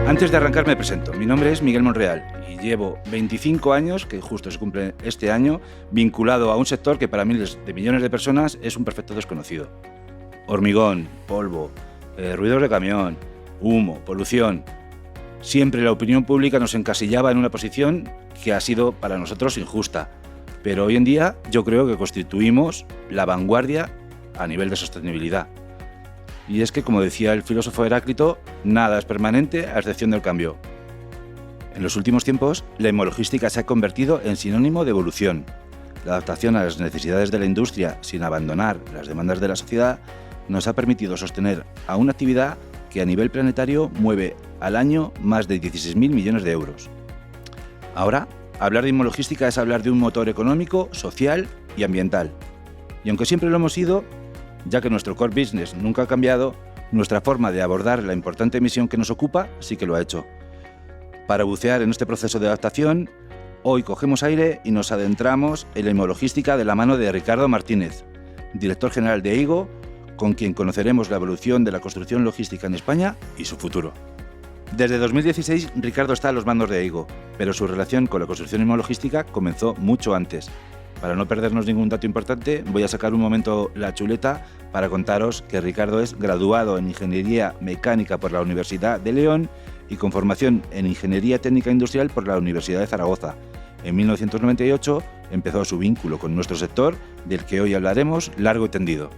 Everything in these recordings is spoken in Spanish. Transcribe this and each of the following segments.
Antes de arrancar me presento. Mi nombre es Miguel Monreal y llevo 25 años, que justo se cumple este año, vinculado a un sector que para miles de millones de personas es un perfecto desconocido. Hormigón, polvo, ruidos de camión, humo, polución. Siempre la opinión pública nos encasillaba en una posición que ha sido para nosotros injusta. Pero hoy en día yo creo que constituimos la vanguardia a nivel de sostenibilidad. Y es que, como decía el filósofo Heráclito, nada es permanente a excepción del cambio. En los últimos tiempos, la hemologística se ha convertido en sinónimo de evolución. La adaptación a las necesidades de la industria sin abandonar las demandas de la sociedad nos ha permitido sostener a una actividad que a nivel planetario mueve al año más de 16.000 millones de euros. Ahora, hablar de hemologística es hablar de un motor económico, social y ambiental. Y aunque siempre lo hemos sido, ya que nuestro core business nunca ha cambiado, nuestra forma de abordar la importante misión que nos ocupa sí que lo ha hecho. Para bucear en este proceso de adaptación, hoy cogemos aire y nos adentramos en la hemologística de la mano de Ricardo Martínez, director general de EIGO, con quien conoceremos la evolución de la construcción logística en España y su futuro. Desde 2016, Ricardo está a los mandos de EIGO, pero su relación con la construcción hemologística comenzó mucho antes. Para no perdernos ningún dato importante, voy a sacar un momento la chuleta para contaros que Ricardo es graduado en Ingeniería Mecánica por la Universidad de León y con formación en Ingeniería Técnica Industrial por la Universidad de Zaragoza. En 1998 empezó su vínculo con nuestro sector, del que hoy hablaremos largo y tendido.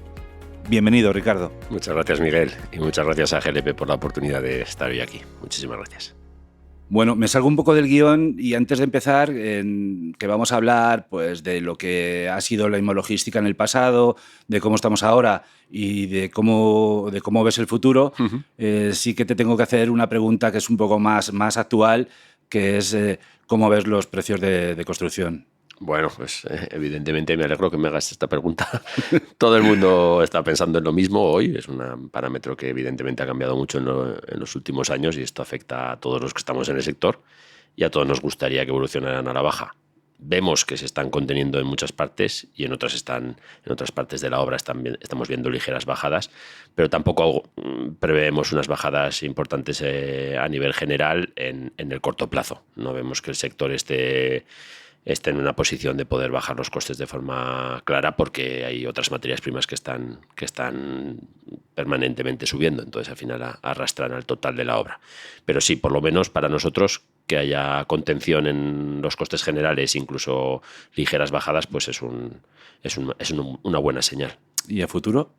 Bienvenido, Ricardo. Muchas gracias, Miguel, y muchas gracias a GLP por la oportunidad de estar hoy aquí. Muchísimas gracias. Bueno, me salgo un poco del guión y antes de empezar, que vamos a hablar pues, de lo que ha sido la hemologística en el pasado, de cómo estamos ahora y de cómo ves el futuro, sí que te tengo que hacer una pregunta que es un poco más actual, que es cómo ves los precios de construcción. Bueno, pues evidentemente me alegro que me hagas esta pregunta. Todo el mundo está pensando en lo mismo hoy. Es un parámetro que evidentemente ha cambiado mucho en los últimos años y esto afecta a todos los que estamos en el sector y a todos nos gustaría que evolucionaran a la baja. Vemos que se están conteniendo en muchas partes y en otras partes de la obra estamos viendo ligeras bajadas, pero tampoco preveemos unas bajadas importantes a nivel general en el corto plazo. No vemos que el sector esté en una posición de poder bajar los costes de forma clara porque hay otras materias primas que están permanentemente subiendo, entonces al final arrastran al total de la obra. Pero sí, por lo menos para nosotros, que haya contención en los costes generales, incluso ligeras bajadas, pues es una buena señal. ¿Y a futuro?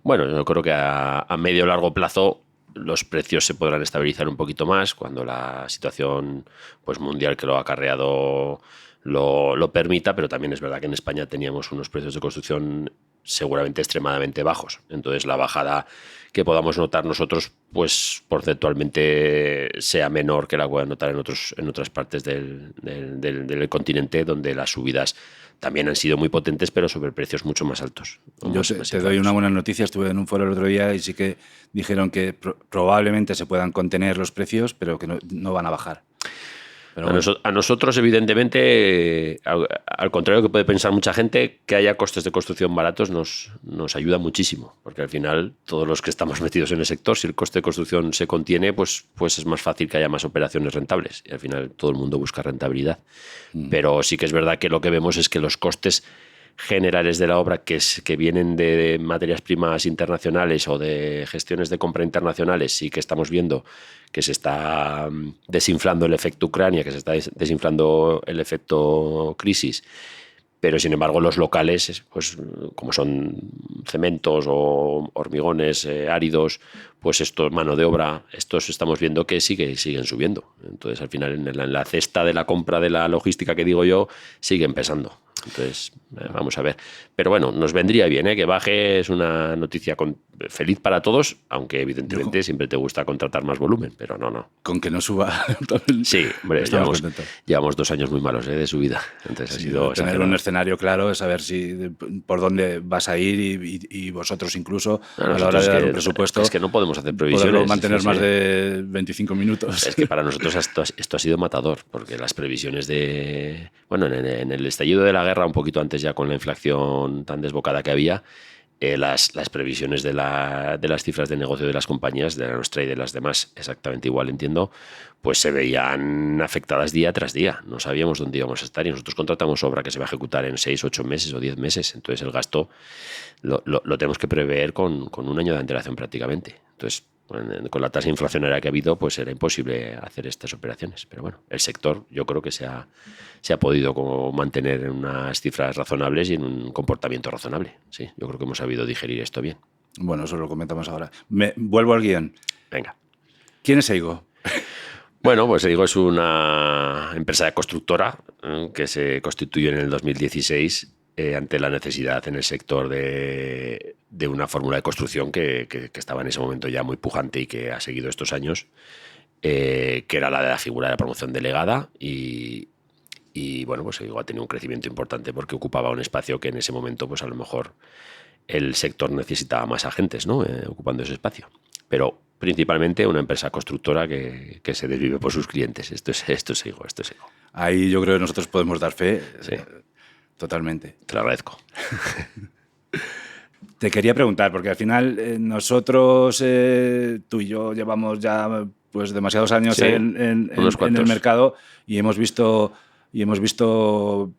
Bueno, yo creo que a medio o largo plazo los precios se podrán estabilizar un poquito más cuando la situación pues, mundial que lo ha acarreado lo permita, pero también es verdad que en España teníamos unos precios de construcción seguramente extremadamente bajos. Entonces la bajada que podamos notar nosotros pues porcentualmente sea menor que la que puedan notar en otras partes del continente, donde las subidas también han sido muy potentes, pero sobre precios mucho más altos. Yo te doy una buena noticia. Estuve en un foro el otro día y sí que dijeron que probablemente se puedan contener los precios, pero que no van a bajar. Pero a nosotros, evidentemente, al contrario que puede pensar mucha gente, que haya costes de construcción baratos nos ayuda muchísimo, porque al final todos los que estamos metidos en el sector, si el coste de construcción se contiene, pues es más fácil que haya más operaciones rentables y al final todo el mundo busca rentabilidad. Pero sí que es verdad que lo que vemos es que los costes generales de la obra que vienen de materias primas internacionales o de gestiones de compra internacionales, sí que estamos viendo que se está desinflando el efecto Ucrania, que se está desinflando el efecto crisis, pero sin embargo los locales, pues como son cementos o hormigones áridos, pues esto, mano de obra, estos estamos viendo que siguen subiendo. Entonces al final en la cesta de la compra de la logística que digo yo, siguen pesando. Entonces, vamos a ver. Pero bueno, nos vendría bien, que baje, es una noticia feliz para todos, aunque evidentemente siempre te gusta contratar más volumen, pero no. Con que no suba. Sí, hombre, llevamos 2 años muy malos de subida. Entonces sí, ha sido tener un escenario claro, es saber por dónde vas a ir y vosotros incluso a la hora de dar un presupuesto. Es que no podemos hacer previsiones. Poderlo mantener más de 25 minutos. Es que para nosotros esto ha sido matador, porque las previsiones en el estallido de la guerra, un poquito antes ya con la inflación tan desbocada que había, las previsiones de las cifras de negocio de las compañías, de la nuestra y de las demás, exactamente igual, entiendo, pues se veían afectadas día tras día. No sabíamos dónde íbamos a estar y nosotros contratamos obra que se va a ejecutar en 6, 8 meses o 10 meses. Entonces el gasto lo tenemos que prever con un año de antelación prácticamente. Entonces, con la tasa inflacionaria que ha habido, pues era imposible hacer estas operaciones. Pero bueno, el sector yo creo que se ha podido como mantener en unas cifras razonables y en un comportamiento razonable. Sí, yo creo que hemos sabido digerir esto bien. Bueno, eso lo comentamos ahora. Vuelvo al guión. Venga. ¿Quién es Eigo? Bueno, pues Eigo es una empresa constructora que se constituyó en el 2016 ante la necesidad en el sector de una fórmula de construcción que estaba en ese momento ya muy pujante y que ha seguido estos años, que era la de la figura de la promoción delegada y bueno, pues Eigo ha tenido un crecimiento importante porque ocupaba un espacio que en ese momento pues a lo mejor el sector necesitaba más agentes, ¿no? Ocupando ese espacio. Pero principalmente una empresa constructora que se desvive por sus clientes. Esto es Eigo. Ahí yo creo que nosotros podemos dar fe. Sí. Totalmente. Te lo agradezco. Te quería preguntar, porque al final nosotros, tú y yo, llevamos ya pues demasiados años Sí, en el mercado y hemos visto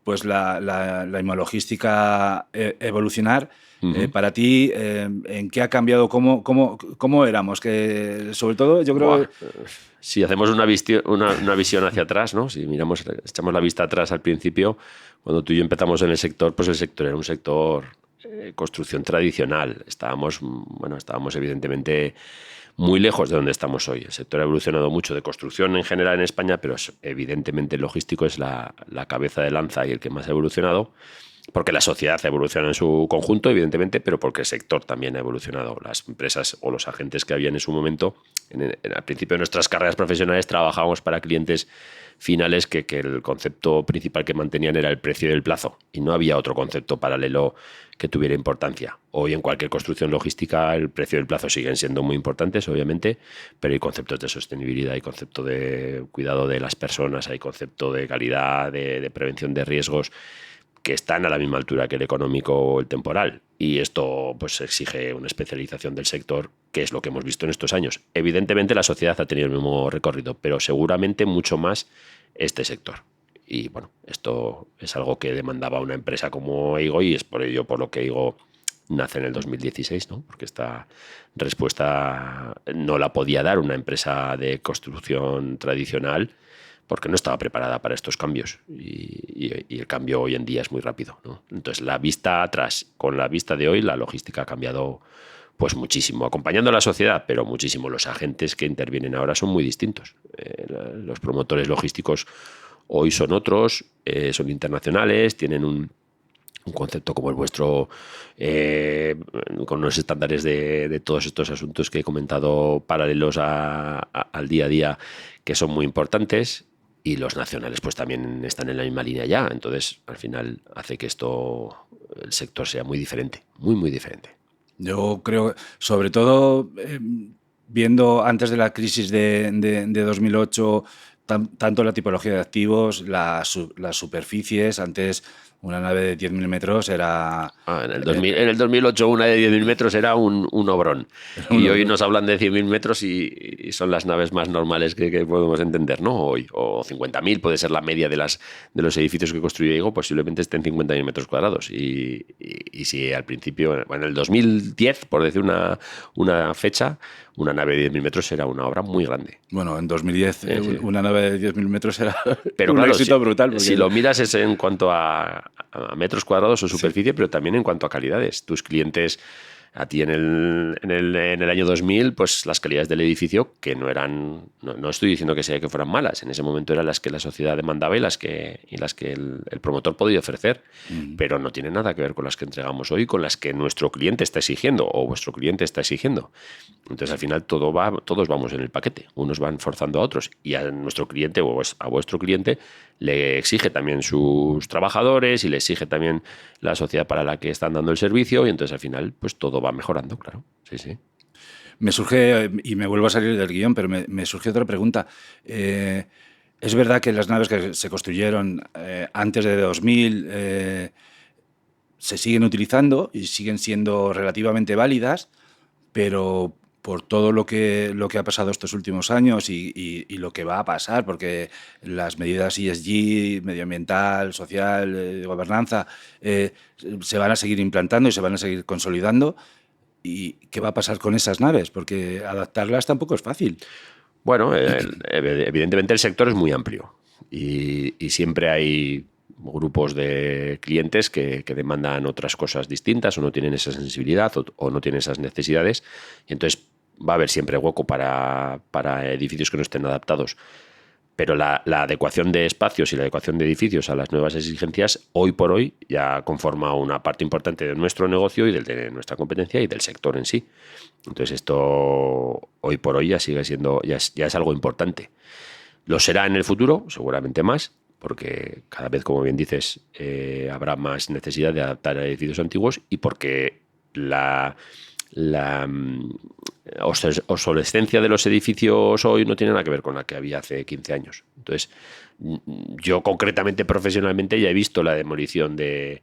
pues la imologística evolucionar. Uh-huh. Para ti, ¿en qué ha cambiado? ¿Cómo éramos? Que sobre todo yo creo... Si hacemos una visión hacia atrás, ¿no? Si echamos la vista atrás al principio, cuando tú y yo empezamos en el sector, pues el sector era un sector construcción tradicional. Estábamos evidentemente muy lejos de donde estamos hoy. El sector ha evolucionado mucho de construcción en general en España, pero evidentemente el logístico es la cabeza de lanza y el que más ha evolucionado, porque la sociedad ha evolucionado en su conjunto, evidentemente, pero porque el sector también ha evolucionado. Las empresas o los agentes que habían en su momento, al principio de nuestras carreras profesionales, trabajábamos para clientes finales que el concepto principal que mantenían era el precio y el plazo, y no había otro concepto paralelo que tuviera importancia. Hoy en cualquier construcción logística el precio y el plazo siguen siendo muy importantes, obviamente, pero hay conceptos de sostenibilidad, hay concepto de cuidado de las personas, hay concepto de calidad, de prevención de riesgos, que están a la misma altura que el económico o el temporal. Y esto pues exige una especialización del sector, que es lo que hemos visto en estos años. Evidentemente la sociedad ha tenido el mismo recorrido, pero seguramente mucho más este sector. Y bueno, esto es algo que demandaba una empresa como Eigo y es por ello por lo que Eigo nace en el 2016, ¿no? Porque esta respuesta no la podía dar una empresa de construcción tradicional, porque no estaba preparada para estos cambios y el cambio hoy en día es muy rápido, ¿no? Entonces, la vista atrás, con la vista de hoy, la logística ha cambiado pues muchísimo, acompañando a la sociedad, pero muchísimo. Los agentes que intervienen ahora son muy distintos. Los promotores logísticos hoy son otros, son internacionales, tienen un concepto como el vuestro, con unos estándares de todos estos asuntos que he comentado paralelos al día a día, que son muy importantes. Y los nacionales pues también están en la misma línea ya. Entonces, al final hace que el sector sea muy diferente, muy, muy diferente. Yo creo, sobre todo, viendo antes de la crisis de 2008, tanto la tipología de activos, las superficies, antes una nave de 10.000 metros era... En el 2008 una de 10.000 metros era un obrón. Y hoy nos hablan de 100.000 metros y son las naves más normales que podemos entender, ¿no? Hoy, o 50.000 puede ser la media de los edificios que construye Eigo, posiblemente estén 50.000 metros cuadrados. Y si al principio, en el 2010, por decir una fecha, una nave de 10.000 metros era una obra muy grande. Bueno, en 2010 sí. Una nave de 10.000 metros era pero un claro, éxito brutal. Porque... Si lo miras es en cuanto a metros cuadrados o superficie, sí, pero también en cuanto a calidades. Tus clientes, a ti en el año 2000, pues las calidades del edificio, que no eran, no estoy diciendo que fueran malas, en ese momento eran las que la sociedad demandaba y las que el promotor podía ofrecer, pero no tiene nada que ver con las que entregamos hoy, con las que nuestro cliente está exigiendo o vuestro cliente está exigiendo. Entonces al final todos vamos en el paquete, unos van forzando a otros y a nuestro cliente o a vuestro cliente le exige también sus trabajadores y le exige también la sociedad para la que están dando el servicio y entonces al final pues todo va mejorando, claro. Sí, sí. Me surge, y me vuelvo a salir del guión, pero me surge otra pregunta. ¿Es verdad que las naves que se construyeron antes de 2000 se siguen utilizando y siguen siendo relativamente válidas, pero por todo lo que ha pasado estos últimos años y lo que va a pasar, porque las medidas ESG, medioambiental, social, de gobernanza, se van a seguir implantando y se van a seguir consolidando. ¿Y qué va a pasar con esas naves? Porque adaptarlas tampoco es fácil. Bueno, evidentemente el sector es muy amplio y siempre hay grupos de clientes que demandan otras cosas distintas o no tienen esa sensibilidad o no tienen esas necesidades, y entonces va a haber siempre hueco para edificios que no estén adaptados. Pero la adecuación de espacios y la adecuación de edificios a las nuevas exigencias, hoy por hoy, ya conforma una parte importante de nuestro negocio y de nuestra competencia y del sector en sí. Entonces esto, hoy por hoy, ya sigue siendo, ya es algo importante. Lo será en el futuro, seguramente más, porque cada vez, como bien dices, habrá más necesidad de adaptar a edificios antiguos y porque la obsolescencia de los edificios hoy no tiene nada que ver con la que había hace 15 años. Entonces, yo concretamente, profesionalmente, ya he visto la demolición de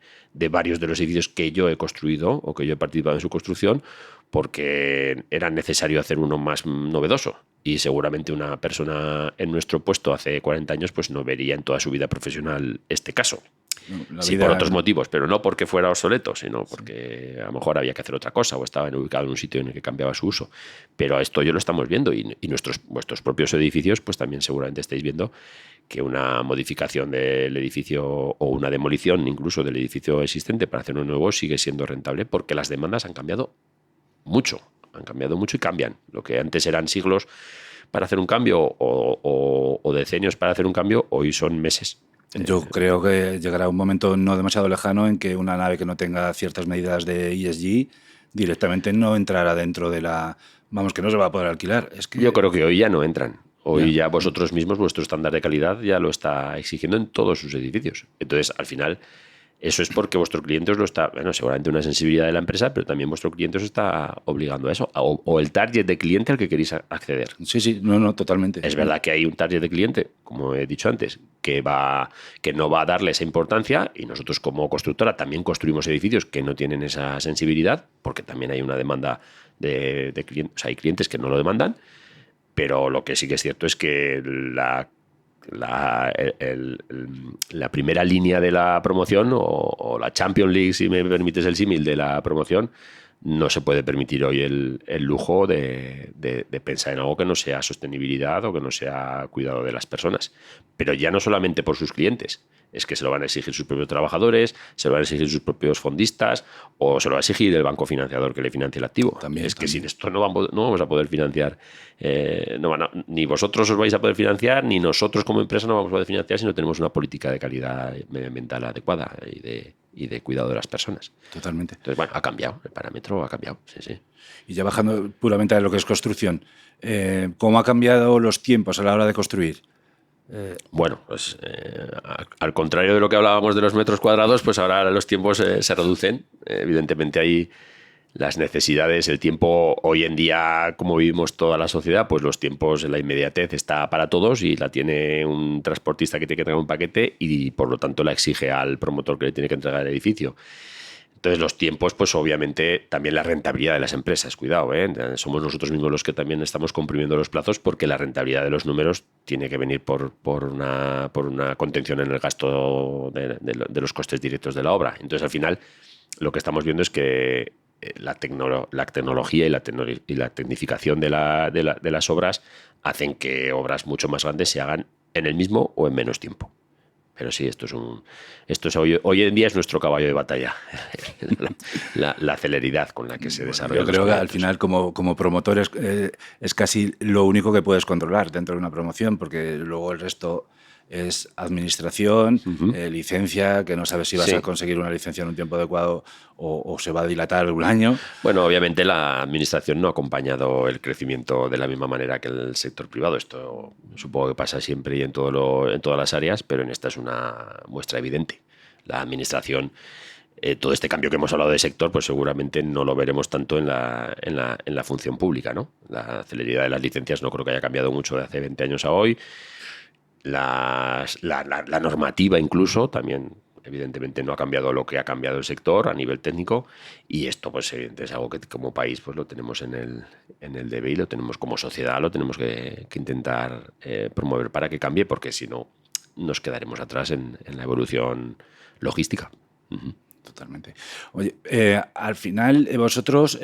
varios de los edificios que yo he construido o que yo he participado en su construcción, porque era necesario hacer uno más novedoso. Y seguramente una persona en nuestro puesto hace 40 años pues no vería en toda su vida profesional este caso. Sí, por otros motivos, pero no porque fuera obsoleto, sino porque a lo mejor había que hacer otra cosa o estaba ubicado en un sitio en el que cambiaba su uso. Pero esto yo lo estamos viendo y vuestros propios edificios pues también seguramente estáis viendo que una modificación del edificio o una demolición incluso del edificio existente para hacer uno nuevo sigue siendo rentable porque las demandas han cambiado mucho y cambian. Lo que antes eran siglos para hacer un cambio o decenios para hacer un cambio, hoy son meses. Yo creo que llegará un momento no demasiado lejano en que una nave que no tenga ciertas medidas de ESG directamente no entrará dentro de la... Vamos, que no se va a poder alquilar. Es que... Yo creo que hoy ya no entran. Hoy ya vosotros mismos, vuestro estándar de calidad ya lo está exigiendo en todos sus edificios. Entonces, al final, eso es porque vuestro cliente os lo está... Bueno, seguramente una sensibilidad de la empresa, pero también vuestro cliente os está obligando a eso. O el target de cliente al que queréis acceder. Sí, no, totalmente. Es verdad que hay un target de cliente, como he dicho antes, que no va a darle esa importancia, y nosotros como constructora también construimos edificios que no tienen esa sensibilidad, porque también hay una demanda de clientes, o sea, hay clientes que no lo demandan, pero lo que sí que es cierto es que la primera línea de la promoción o la Champions League, si me permites el símil, de la promoción, no se puede permitir hoy el lujo de pensar en algo que no sea sostenibilidad o que no sea cuidado de las personas. Pero ya no solamente por sus clientes, es que se lo van a exigir sus propios trabajadores, se lo van a exigir sus propios fondistas o se lo va a exigir el banco financiador que le financia el activo. También. Que sin esto no vamos a poder financiar, ni vosotros os vais a poder financiar, ni nosotros como empresa no vamos a poder financiar si no tenemos una política de calidad medioambiental adecuada y de cuidado de las personas. Totalmente. Entonces, bueno, ha cambiado, el parámetro ha cambiado, sí. Y ya bajando puramente a lo que es construcción, ¿cómo ha cambiado los tiempos a la hora de construir? Bueno, pues al contrario de lo que hablábamos de los metros cuadrados, pues ahora los tiempos se reducen. Evidentemente hay las necesidades, el tiempo hoy en día, como vivimos toda la sociedad, pues los tiempos, la inmediatez está para todos y la tiene un transportista que tiene que entregar un paquete y por lo tanto la exige al promotor que le tiene que entregar el edificio. Entonces los tiempos, pues obviamente también la rentabilidad de las empresas, cuidado, somos nosotros mismos los que también estamos comprimiendo los plazos porque la rentabilidad de los números tiene que venir por una contención en el gasto de los costes directos de la obra. Entonces al final lo que estamos viendo es que la tecnología y la tecnificación de las obras hacen que obras mucho más grandes se hagan en el mismo o en menos tiempo. Pero sí, esto es hoy en día es nuestro caballo de batalla, la celeridad con la que se desarrolla. Yo creo que al final como promotor es casi lo único que puedes controlar dentro de una promoción, porque luego el resto es administración, licencia, que no sabes si vas a conseguir una licencia en un tiempo adecuado o se va a dilatar un año. Bueno, obviamente la administración no ha acompañado el crecimiento de la misma manera que el sector privado. Esto supongo que pasa siempre y en todas las áreas, pero en esta es una muestra evidente. La administración, todo este cambio que hemos hablado de sector, pues seguramente no lo veremos tanto en la función pública, ¿no? La celeridad de las licencias no creo que haya cambiado mucho de hace 20 años a hoy. La normativa incluso también Evidentemente no ha cambiado lo que ha cambiado el sector a nivel técnico, y esto pues evidentemente es algo que como país pues lo tenemos en el debe, y lo tenemos como sociedad, lo tenemos que intentar promover para que cambie, porque si no nos quedaremos atrás en la evolución logística. Uh-huh. Totalmente. Oye, al final vosotros...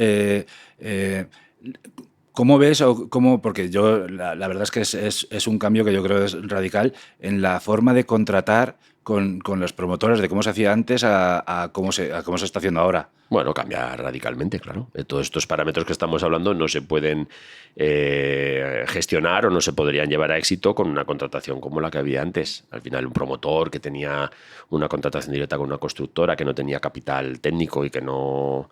¿cómo ves o cómo? Porque yo la verdad es que es un cambio que yo creo es radical en la forma de contratar con los promotores, de cómo se hacía antes a cómo se está haciendo ahora. Bueno, cambia radicalmente, claro. Todos estos parámetros que estamos hablando no se pueden gestionar o no se podrían llevar a éxito con una contratación como la que había antes. Al final, un promotor que tenía una contratación directa con una constructora, que no tenía capital técnico y que no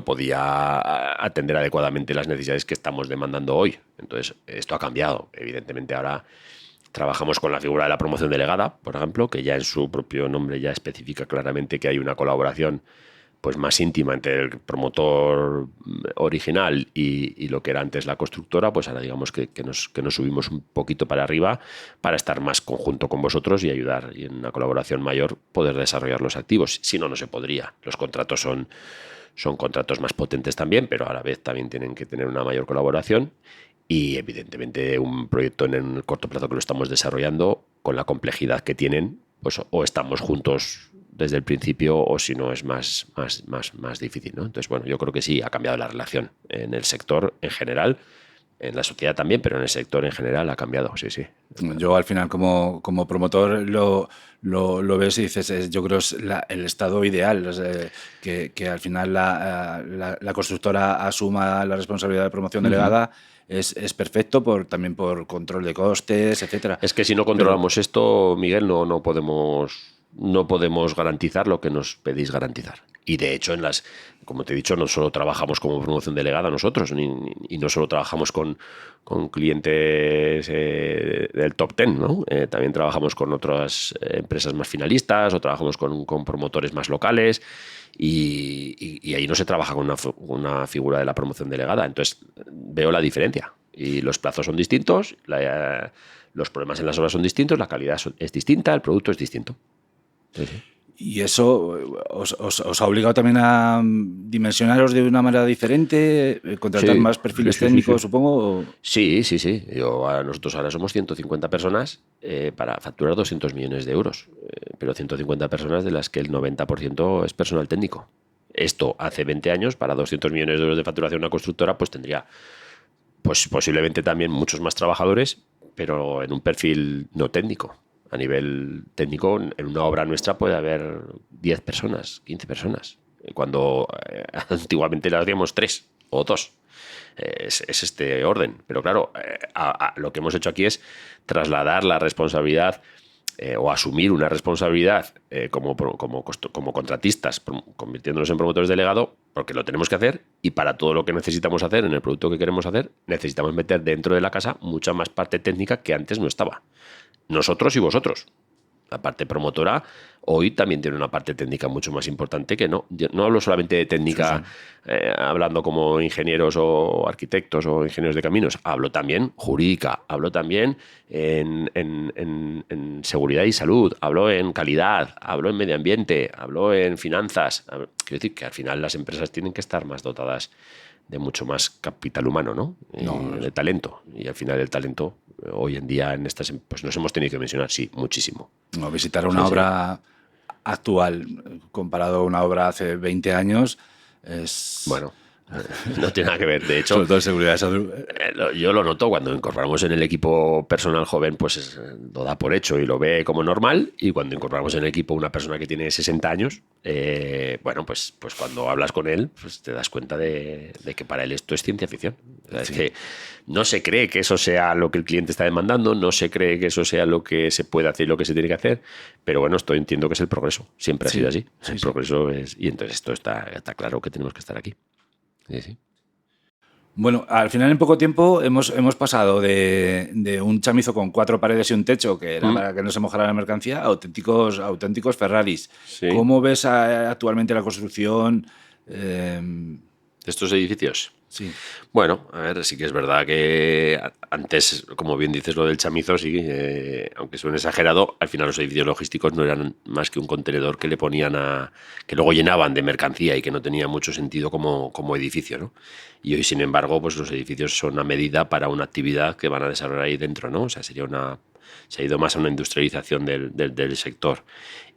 podía atender adecuadamente las necesidades que estamos demandando hoy. Entonces, esto ha cambiado. Evidentemente, ahora trabajamos con la figura de la promoción delegada, por ejemplo, que ya en su propio nombre ya especifica claramente que hay una colaboración pues más íntima entre el promotor original y lo que era antes la constructora. Pues ahora digamos que nos subimos un poquito para arriba para estar más conjunto con vosotros y ayudar, y en una colaboración mayor poder desarrollar los activos. Si no, no se podría. Los contratos son contratos más potentes también, pero a la vez también tienen que tener una mayor colaboración. Y evidentemente un proyecto en el corto plazo que lo estamos desarrollando, con la complejidad que tienen, pues o estamos juntos desde el principio, o si no es más difícil, ¿no? Entonces, bueno, yo creo que sí, ha cambiado la relación en el sector en general, en la sociedad también, pero en el sector en general ha cambiado, sí, sí. Yo al final como promotor lo ves y dices, yo creo que es el estado ideal, que al final la constructora asuma la responsabilidad de promoción delegada. Es perfecto también por control de costes, etcétera. Es que si no controlamos esto, Miguel, no podemos garantizar lo que nos pedís garantizar. Y de hecho, como te he dicho, no solo trabajamos como promoción delegada nosotros, y no solo trabajamos con clientes del top 10, ¿no? También trabajamos con otras empresas más finalistas, o trabajamos con promotores más locales, y ahí no se trabaja con una figura de la promoción delegada. Entonces veo la diferencia, y los plazos son distintos, los problemas en las obras son distintos, la calidad es distinta, el producto es distinto. Sí. ¿Y eso os ha obligado también a dimensionaros de una manera diferente? ¿Contratar más perfiles técnicos, supongo? Sí. Nosotros ahora somos 150 personas para facturar 200 millones de euros, pero 150 personas de las que el 90% es personal técnico. Esto hace 20 años, para 200 millones de euros de facturación una constructora, pues tendría pues posiblemente también muchos más trabajadores, pero en un perfil no técnico. A nivel técnico, en una obra nuestra puede haber 10 personas, 15 personas, cuando antiguamente las hacíamos 3 o 2. Es este orden. Pero claro, lo que hemos hecho aquí es trasladar la responsabilidad o asumir una responsabilidad como contratistas, convirtiéndonos en promotores delegados, porque lo tenemos que hacer, y para todo lo que necesitamos hacer en el producto que queremos hacer, necesitamos meter dentro de la casa mucha más parte técnica que antes no estaba. Nosotros y vosotros. La parte promotora hoy también tiene una parte técnica mucho más importante, que no hablo solamente de técnica, sí. Hablando como ingenieros o arquitectos o ingenieros de caminos, hablo también jurídica, hablo también en seguridad y salud, hablo en calidad, hablo en medio ambiente, hablo en finanzas. Quiero decir que al final las empresas tienen que estar más dotadas de mucho más capital humano, ¿no? De talento. Y al final el talento hoy en día pues nos hemos tenido que mencionar, sí, muchísimo. No, visitar una obra actual comparado a una obra hace 20 años es... Bueno, no tiene nada que ver. De hecho, sobre todo en seguridad de salud. Yo lo noto cuando incorporamos en el equipo personal joven, pues lo da por hecho y lo ve como normal. Y cuando incorporamos en el equipo una persona que tiene 60 años, bueno, pues cuando hablas con él, pues te das cuenta de que para él esto es ciencia ficción. O sea, sí. Es que no se cree que eso sea lo que el cliente está demandando, no se cree que eso sea lo que se puede hacer y lo que se tiene que hacer, pero bueno, esto entiendo que es el progreso. Siempre ha sido así. El progreso es... Y entonces esto está claro que tenemos que estar aquí. Sí. Bueno, al final en poco tiempo hemos pasado de un chamizo con 4 paredes y un techo, que era para que no se mojara la mercancía, a auténticos Ferraris. Sí. ¿Cómo ves actualmente la construcción de estos edificios? Sí. Bueno, a ver, sí que es verdad que antes, como bien dices, lo del chamizo, sí, aunque suene exagerado, al final los edificios logísticos no eran más que un contenedor que le ponían que luego llenaban de mercancía y que no tenía mucho sentido como edificio, ¿no? Y hoy, sin embargo, pues los edificios son una medida para una actividad que van a desarrollar ahí dentro, ¿no? O sea, se ha ido más a una industrialización del sector.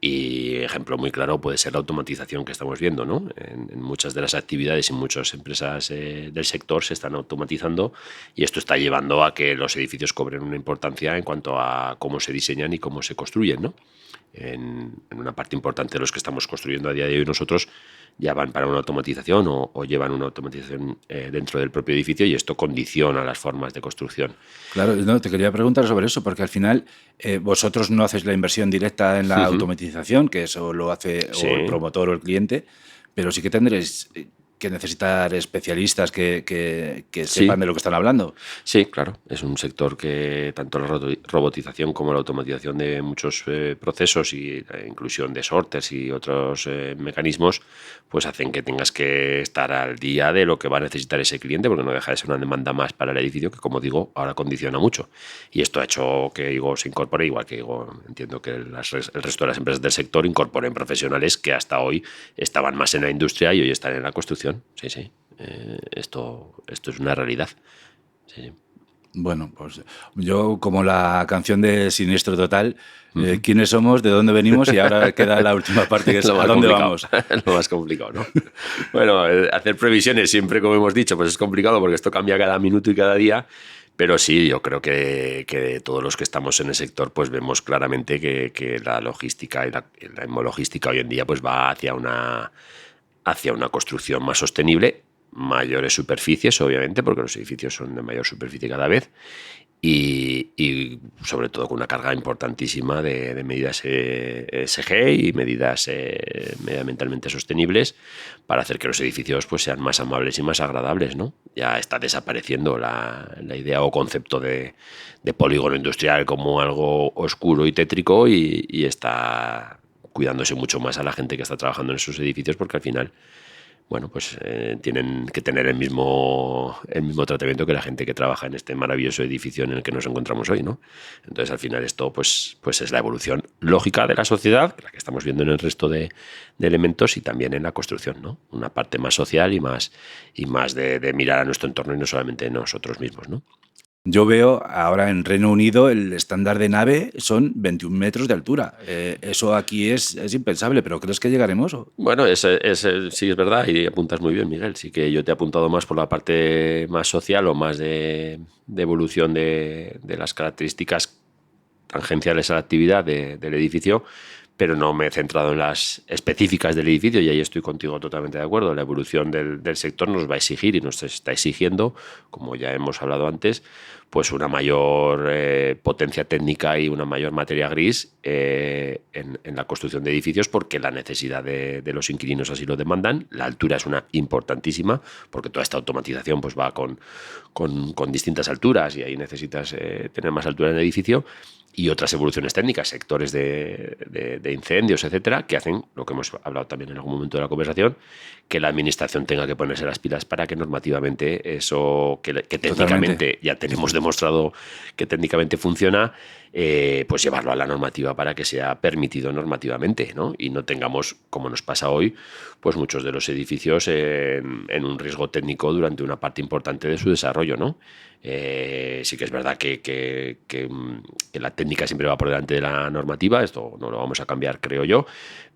Y ejemplo muy claro puede ser la automatización que estamos viendo, ¿no? En muchas de las actividades y muchas empresas del sector se están automatizando y esto está llevando a que los edificios cobren una importancia en cuanto a cómo se diseñan y cómo se construyen, ¿no? En una parte importante de los que estamos construyendo a día de hoy nosotros ya van para una automatización o llevan una automatización dentro del propio edificio y esto condiciona las formas de construcción. Claro, no, te quería preguntar sobre eso, porque al final vosotros no hacéis la inversión directa en la automatización, que eso lo hace Sí. o el promotor o el cliente, pero sí que tendréis que necesitar especialistas que sepan de lo que están hablando. Sí, claro. Es un sector que tanto la robotización como la automatización de muchos procesos y la inclusión de sorters y otros mecanismos pues hacen que tengas que estar al día de lo que va a necesitar ese cliente, porque no deja de ser una demanda más para el edificio que, como digo, ahora condiciona mucho. Y esto ha hecho que IGO se incorpore, igual que IGO, entiendo que el resto de las empresas del sector incorporen profesionales que hasta hoy estaban más en la industria y hoy están en la construcción. Sí, sí. Esto es una realidad. Sí. Bueno, pues yo, como la canción de Siniestro Total, ¿quiénes somos, de dónde venimos? Y ahora queda la última parte, que es ¿a dónde vamos? Lo más complicado, ¿no? Bueno, hacer previsiones siempre, como hemos dicho, pues es complicado porque esto cambia cada minuto y cada día, pero sí, yo creo que todos los que estamos en el sector pues vemos claramente que la logística y la hemologística hoy en día pues va hacia una construcción más sostenible, mayores superficies, obviamente, porque los edificios son de mayor superficie cada vez, y sobre todo con una carga importantísima de medidas ESG y medidas medioambientalmente sostenibles para hacer que los edificios pues, sean más amables y más agradables, ¿no? Ya está desapareciendo la idea o concepto de polígono industrial como algo oscuro y tétrico y está cuidándose mucho más a la gente que está trabajando en esos edificios porque al final bueno, pues tienen que tener el mismo tratamiento que la gente que trabaja en este maravilloso edificio en el que nos encontramos hoy, ¿no? Entonces, al final, esto pues es la evolución lógica de la sociedad, la que estamos viendo en el resto de elementos y también en la construcción, ¿no? Una parte más social y más de mirar a nuestro entorno y no solamente nosotros mismos, ¿no? Yo veo ahora en Reino Unido el estándar de nave son 21 metros de altura. Eso aquí es impensable, pero ¿crees que llegaremos? Bueno, sí es verdad y apuntas muy bien, Miguel. Sí que yo te he apuntado más por la parte más social o más de evolución de las características tangenciales a la actividad del edificio, pero no me he centrado en las específicas del edificio y ahí estoy contigo totalmente de acuerdo. La evolución del sector nos va a exigir y nos está exigiendo, como ya hemos hablado antes, pues una mayor potencia técnica y una mayor materia gris en la construcción de edificios porque la necesidad de los inquilinos así lo demandan. La altura es una importantísima porque toda esta automatización pues va con distintas alturas y ahí necesitas tener más altura en el edificio y otras evoluciones técnicas, sectores de incendios, etcétera, que hacen lo que hemos hablado también en algún momento de la conversación, que la administración tenga que ponerse las pilas para que normativamente eso, que técnicamente ya tenemos demostrado que técnicamente funciona, pues llevarlo a la normativa para que sea permitido normativamente, ¿no? Y no tengamos, como nos pasa hoy, pues muchos de los edificios en un riesgo técnico durante una parte importante de su desarrollo, ¿no? Sí que es verdad que la técnica siempre va por delante de la normativa, esto no lo vamos a cambiar, creo yo,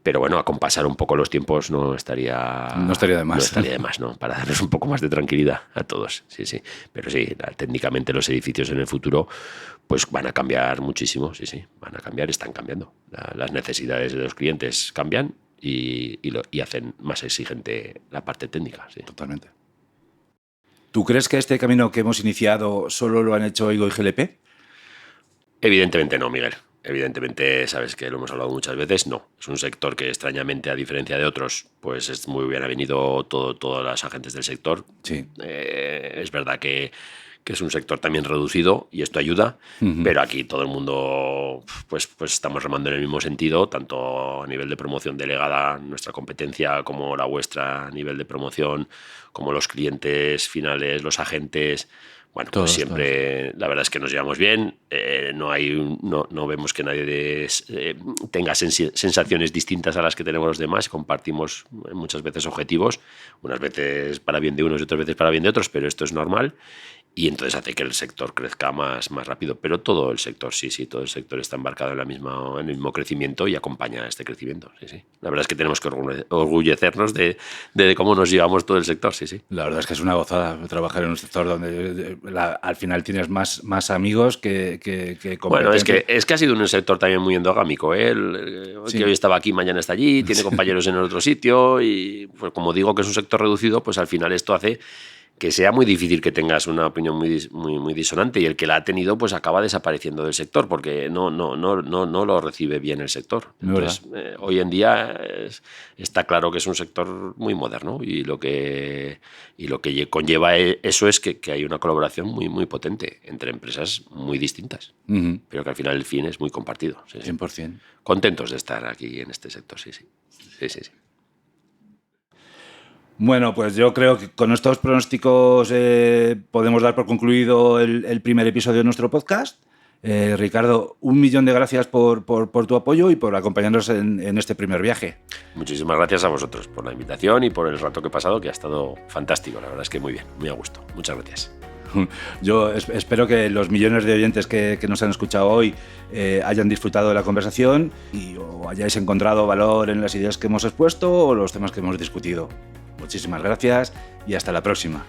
pero bueno, acompasar un poco los tiempos no estaría de más. No estaría de más, ¿no? Para darles un poco más de tranquilidad a todos, sí, sí. Pero sí, técnicamente los edificios en el futuro pues van a cambiar muchísimo, sí, sí, van a cambiar, están cambiando. Las necesidades de los clientes cambian y hacen más exigente la parte técnica, sí. Totalmente. ¿Tú crees que este camino que hemos iniciado solo lo han hecho IGO y GLP? Evidentemente no, Miguel. Evidentemente, sabes que lo hemos hablado muchas veces, no. Es un sector que extrañamente, a diferencia de otros, pues es muy bien avenido todos los agentes del sector. Sí. Es verdad que que es un sector también reducido y esto ayuda, pero aquí todo el mundo pues estamos remando en el mismo sentido, tanto a nivel de promoción delegada, nuestra competencia, como la vuestra a nivel de promoción, como los clientes finales, los agentes. Bueno, pues siempre la verdad es que nos llevamos bien, no vemos que nadie tenga sensaciones distintas a las que tenemos los demás, compartimos muchas veces objetivos, unas veces para bien de unos y otras veces para bien de otros, pero esto es normal y entonces hace que el sector crezca más rápido, pero todo el sector, sí, todo el sector está embarcado en el mismo crecimiento y acompaña este crecimiento, sí. La verdad es que tenemos que orgullecernos de cómo nos llevamos todo el sector, sí. La verdad es que es una gozada trabajar en un sector donde al final tienes más amigos que competencia. Bueno, es que ha sido un sector también muy endogámico, ¿eh? Que hoy estaba aquí, mañana está allí, tiene compañeros en el otro sitio y pues como digo que es un sector reducido, pues al final esto hace que sea muy difícil que tengas una opinión muy disonante y el que la ha tenido pues acaba desapareciendo del sector porque no lo recibe bien el sector. Entonces, hoy en día está claro que es un sector muy moderno y lo que conlleva eso es que hay una colaboración muy potente entre empresas muy distintas, pero que al final el fin es muy compartido. Sí. 100%. Contentos de estar aquí en este sector, sí. Bueno, pues yo creo que con estos pronósticos podemos dar por concluido el primer episodio de nuestro podcast. Ricardo, 1.000.000 de gracias por tu apoyo y por acompañarnos en este primer viaje. Muchísimas gracias a vosotros por la invitación y por el rato que he pasado, que ha estado fantástico. La verdad es que muy bien, muy a gusto. Muchas gracias. Yo espero que los millones de oyentes que nos han escuchado hoy hayan disfrutado de la conversación y o hayáis encontrado valor en las ideas que hemos expuesto o los temas que hemos discutido. Muchísimas gracias y hasta la próxima.